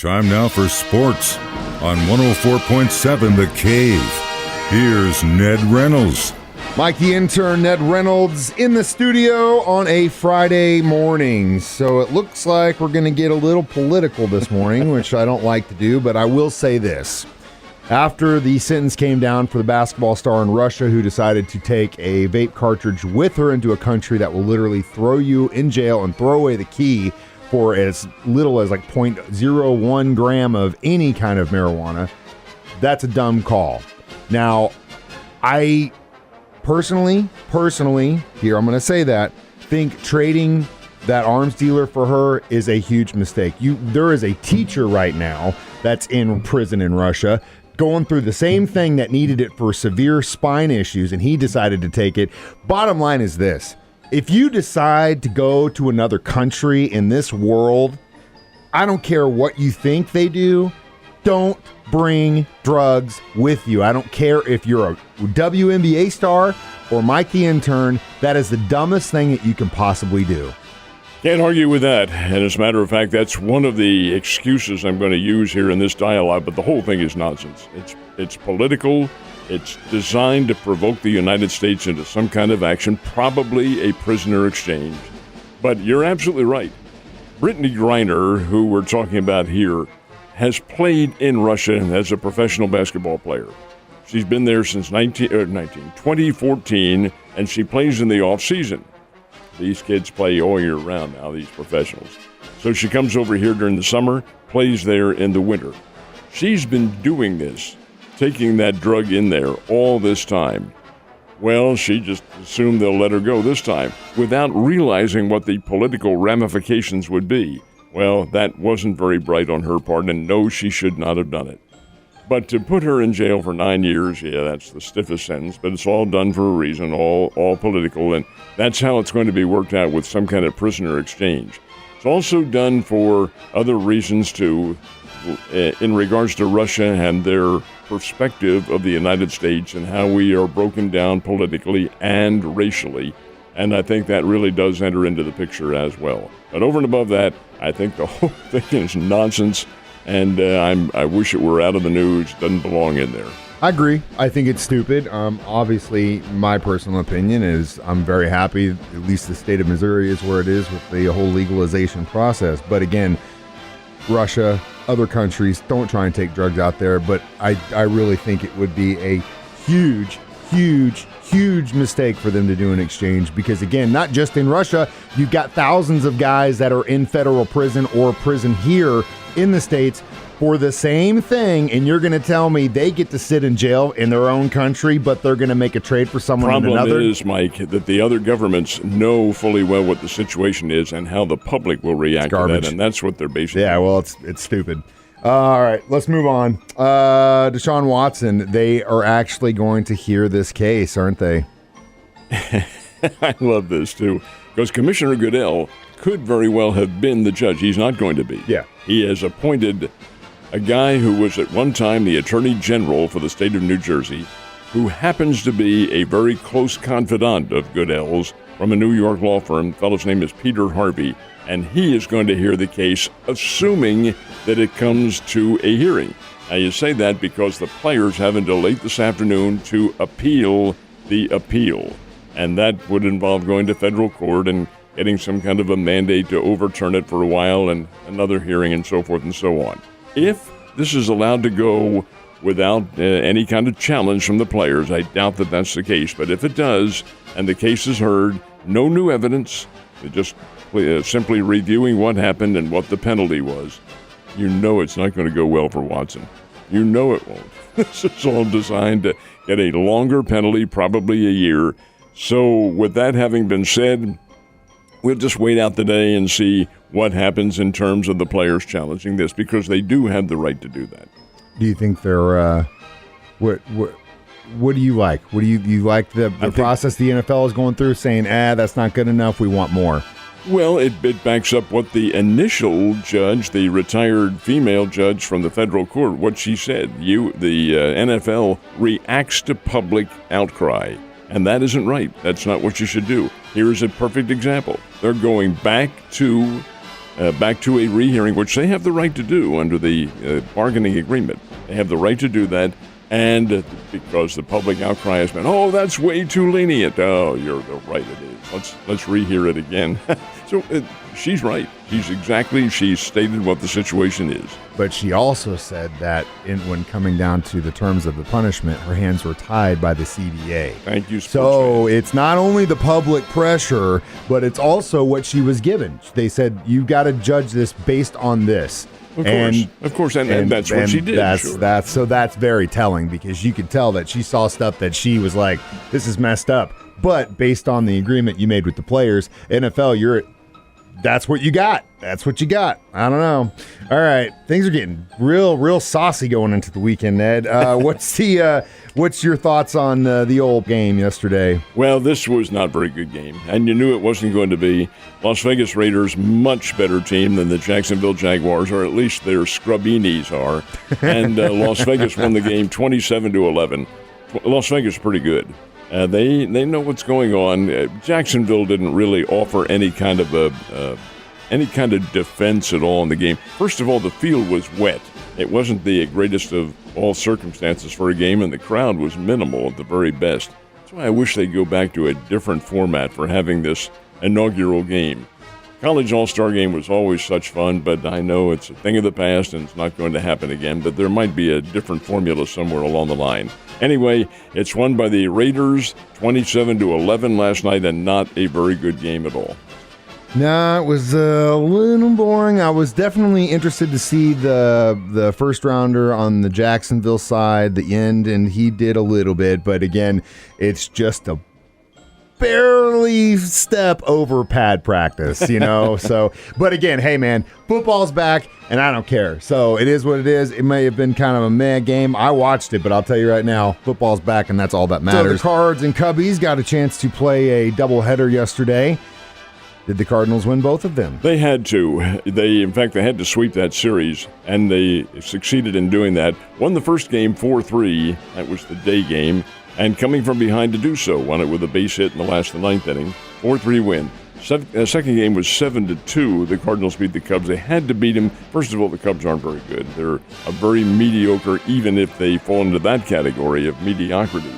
Time now for sports on 104.7 The Cave. Here's Ned Reynolds. Mike, the intern, Ned Reynolds, in the studio on a Friday morning. So it looks like we're going to get a little political this morning, which I don't like to do, but I will say this. After the sentence came down for the basketball star in Russia who decided to take a vape cartridge with her into a country that will literally throw you in jail and throw away the key for as little as like 0.01 gram of any kind of marijuana, that's a dumb call. Now, I personally, here I'm going to say that, think trading that arms dealer for her is a huge mistake. There is a teacher right now that's in prison in Russia going through the same thing that needed it for severe spine issues, and he decided to take it. Bottom line is this. If you decide to go to another country in this world, I don't care what you think they do, don't bring drugs with you. I don't care if you're a WNBA star or Mike the intern. That is the dumbest thing that you can possibly do. Can't argue with that. And as a matter of fact, that's one of the excuses I'm going to use here in this dialogue, but the whole thing is nonsense. It's political. It's designed to provoke the United States into some kind of action, probably a prisoner exchange. But you're absolutely right. Brittany Griner, who we're talking about here, has played in Russia as a professional basketball player. She's been there since 2014, and she plays in the off-season. These kids play all year round now, these professionals. So she comes over here during the summer, plays there in the winter. She's been doing this, taking that drug in there all this time. Well, she just assumed they'll let her go this time without realizing what the political ramifications would be. Well, that wasn't very bright on her part, and no, she should not have done it. But to put her in jail for 9 years, yeah, that's the stiffest sentence, but it's all done for a reason, all political, and that's how it's going to be worked out with some kind of prisoner exchange. It's also done for other reasons, too, in regards to Russia and their perspective of the United States and how we are broken down politically and racially. And I think that really does enter into the picture as well. But over and above that, I think the whole thing is nonsense, and I wish it were out of the news. It doesn't belong in there. I agree. I think it's stupid. Obviously, my personal opinion is I'm very happy, at least the state of Missouri is where it is with the whole legalization process. But again, Russia, other countries, don't try and take drugs out there. But I really think it would be a huge mistake for them to do an exchange because, again, not just in Russia, you've got thousands of guys that are in federal prison or prison here in the States for the same thing, and you're going to tell me they get to sit in jail in their own country, but they're going to make a trade for someone in another? Problem is, Mike, that the other governments know fully well what the situation is and how the public will react to that, and that's what they're basically doing. Yeah, well, it's stupid. All right, let's move on. Deshaun Watson, they are actually going to hear this case, aren't they? I love this, too, because Commissioner Goodell could very well have been the judge. He's not going to be. Yeah. He has appointed a guy who was at one time the Attorney General for the state of New Jersey, who happens to be a very close confidant of Goodell's from a New York law firm. The fellow's name is Peter Harvey, and he is going to hear the case, assuming that it comes to a hearing. Now, you say that because the players have until late this afternoon to appeal the appeal, and that would involve going to federal court and getting some kind of a mandate to overturn it for a while and another hearing and so forth and so on. If this is allowed to go without any kind of challenge from the players, I doubt that that's the case. But if it does, and the case is heard, no new evidence, just simply reviewing what happened and what the penalty was, you know it's not going to go well for Watson. You know it won't. This is all designed to get a longer penalty, probably a year. So with that having been said, we'll just wait out the day and see what happens in terms of the players challenging this, because they do have the right to do that. Do you think they're what do you like? What do you like the process the NFL is going through, saying, that's not good enough, we want more? Well, it backs up what the initial judge, the retired female judge from the federal court, what she said. The NFL reacts to public outcry. And that isn't right. That's not what you should do. Here's a perfect example. They're going back to back to a rehearing, which they have the right to do under the bargaining agreement. They have the right to do that, and because the public outcry has been, oh, that's way too lenient. Oh, you're right, it is. Let's rehear it again. So she's right. She stated what the situation is. But she also said that when coming down to the terms of the punishment, her hands were tied by the CBA. Thank you, So it's not only the public pressure, but it's also what she was given. They said, you got to judge this based on this. Of course, and that's what she did. That's very telling, because you could tell that she saw stuff that she was like, this is messed up. But based on the agreement you made with the players, NFL, that's what you got. That's what you got. I don't know. All right, things are getting real saucy going into the weekend, Ned. What's your thoughts on the old game yesterday? Well, this was not a very good game, and you knew it wasn't going to be. Las Vegas Raiders, much better team than the Jacksonville Jaguars, or at least their scrubbinis are. And Las Vegas won the game 27-11. Las Vegas is pretty good. They know what's going on. Jacksonville didn't really offer any kind of defense at all in the game. First of all, the field was wet. It wasn't the greatest of all circumstances for a game, and the crowd was minimal at the very best. That's why I wish they'd go back to a different format for having this inaugural game. College All-Star Game was always such fun, but I know it's a thing of the past and it's not going to happen again, but there might be a different formula somewhere along the line. Anyway, it's won by the Raiders 27-11 last night, and not a very good game at all. No, it was a little boring. I was definitely interested to see the first rounder on the Jacksonville side, the end, and he did a little bit, but again, it's just a barely step over pad practice, So, but again, hey man, football's back, and I don't care. So it is what it is. It may have been kind of a meh game. I watched it, but I'll tell you right now, football's back, and that's all that matters. So the Cards and Cubbies got a chance to play a doubleheader yesterday. Did the Cardinals win both of them? They had to. In fact, they had to sweep that series, and they succeeded in doing that. Won the first game 4-3. That was the day game. And coming from behind to do so, won it with a base hit in the last of the ninth inning. 4-3 win. Second game was 7-2. The Cardinals beat the Cubs. They had to beat them. First of all, the Cubs aren't very good. They're a very mediocre, even if they fall into that category of mediocrity.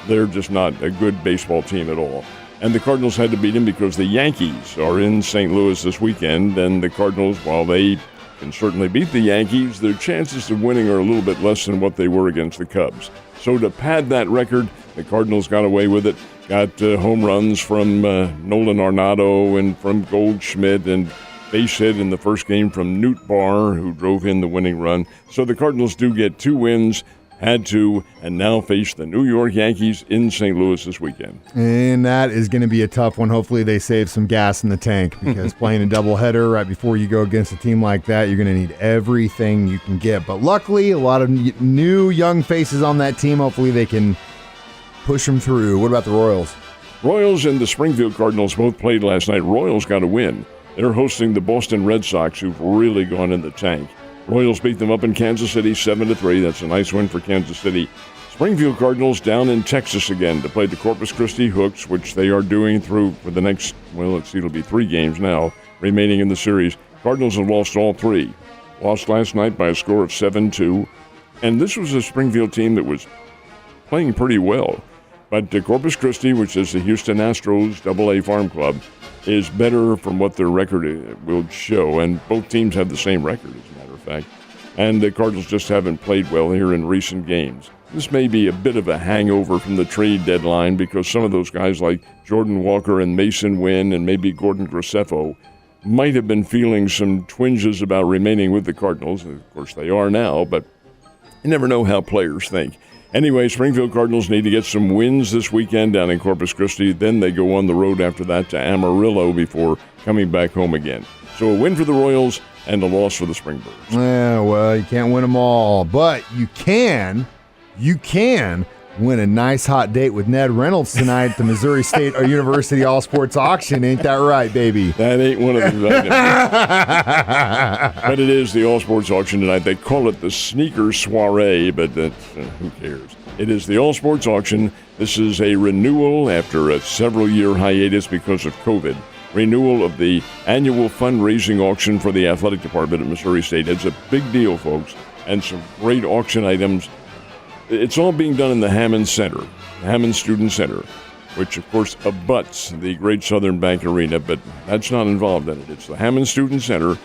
They're just not a good baseball team at all. And the Cardinals had to beat them because the Yankees are in St. Louis this weekend, and the Cardinals, while they can certainly beat the Yankees, their chances of winning are a little bit less than what they were against the Cubs. So to pad that record, the Cardinals got away with it, got home runs from Nolan Arenado and from Goldschmidt, and base hit in the first game from Newt Barr, who drove in the winning run. So the Cardinals do get 2 wins, had to, and now face the New York Yankees in St. Louis this weekend. And that is going to be a tough one. Hopefully they save some gas in the tank, because playing a doubleheader right before you go against a team like that, you're going to need everything you can get. But luckily, a lot of new young faces on that team. Hopefully they can push them through. What about the Royals? Royals and the Springfield Cardinals both played last night. Royals got a win. They're hosting the Boston Red Sox, who've really gone in the tank. Royals beat them up in Kansas City 7-3. That's a nice win for Kansas City. Springfield Cardinals down in Texas again to play the Corpus Christi Hooks, which they are doing through for the next, it'll be 3 games now remaining in the series. Cardinals have lost all 3. Lost last night by a score of 7-2. And this was a Springfield team that was playing pretty well. But Corpus Christi, which is the Houston Astros AA Farm Club, is better from what their record will show. And both teams have the same record, as a matter of fact. And the Cardinals just haven't played well here in recent games. This may be a bit of a hangover from the trade deadline, because some of those guys like Jordan Walker and Mason Wynn and maybe Gordon Graceffo might have been feeling some twinges about remaining with the Cardinals. Of course, they are now, but you never know how players think. Anyway, Springfield Cardinals need to get some wins this weekend down in Corpus Christi. Then they go on the road after that to Amarillo before coming back home again. So a win for the Royals and a loss for the Springbirds. Yeah, well, you can't win them all, but you can win a nice hot date with Ned Reynolds tonight at the Missouri State University All Sports Auction. Ain't that right, baby? That ain't one of them. But it is the All Sports Auction tonight. They call it the Sneaker Soiree, but who cares? It is the All Sports Auction. This is a renewal after a several-year hiatus because of COVID. renewal of the annual fundraising auction for the athletic department at Missouri State. It's a big deal, folks, and some great auction items. It's all being done in the Hammond Center, the Hammond Student Center, which, of course, abuts the Great Southern Bank Arena, but that's not involved in it. It's the Hammond Student Center.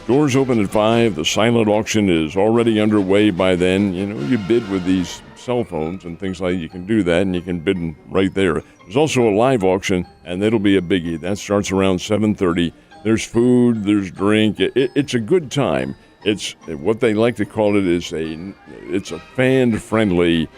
Doors open at 5. The silent auction is already underway by then. You know, you bid with these cell phones and things like that. You can do that, and you can bid right there. There's also a live auction, and it'll be a biggie. That starts around 7:30. There's food, there's drink. It's a good time. It's what they like to call it is it's a fan-friendly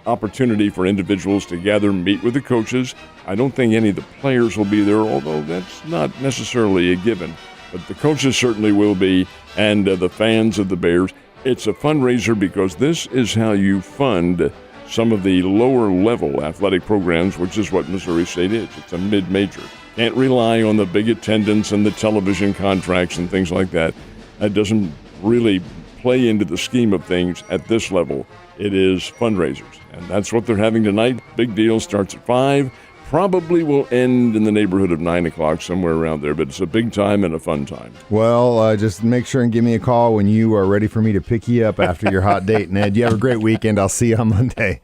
opportunity for individuals to gather and meet with the coaches. I don't think any of the players will be there, although that's not necessarily a given. But the coaches certainly will be, and the fans of the Bears. It's a fundraiser because this is how you fund some of the lower-level athletic programs, which is what Missouri State is. It's a mid-major. Can't rely on the big attendance and the television contracts and things like that. That doesn't really play into the scheme of things at this level. It is fundraisers, and that's what they're having tonight. Big deal, starts at 5. Probably will end in the neighborhood of 9 o'clock, somewhere around there, but it's a big time and a fun time. Well, just make sure and give me a call when you are ready for me to pick you up after your hot date, Ned. You have a great weekend. I'll see you on Monday.